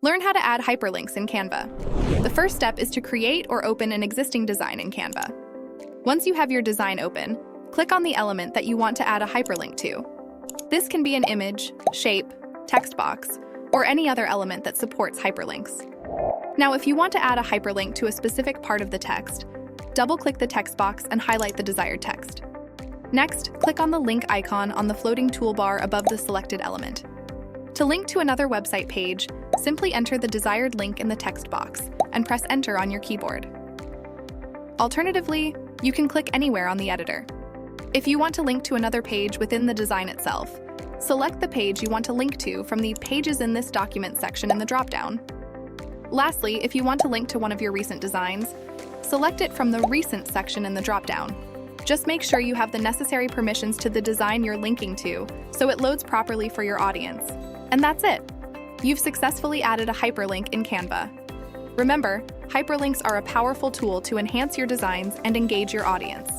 Learn how to add hyperlinks in Canva. The first step is to create or open an existing design in Canva. Once you have your design open, click on the element that you want to add a hyperlink to. This can be an image, shape, text box, or any other element that supports hyperlinks. Now, if you want to add a hyperlink to a specific part of the text, double-click the text box and highlight the desired text. Next, click on the link icon on the floating toolbar above the selected element. To link to another website page, simply enter the desired link in the text box and press Enter on your keyboard. Alternatively, you can click anywhere on the editor. If you want to link to another page within the design itself, select the page you want to link to from the Pages in this document section in the dropdown. Lastly, if you want to link to one of your recent designs, select it from the Recent section in the dropdown. Just make sure you have the necessary permissions to the design you're linking to, so it loads properly for your audience. And that's it! You've successfully added a hyperlink in Canva. Remember, hyperlinks are a powerful tool to enhance your designs and engage your audience.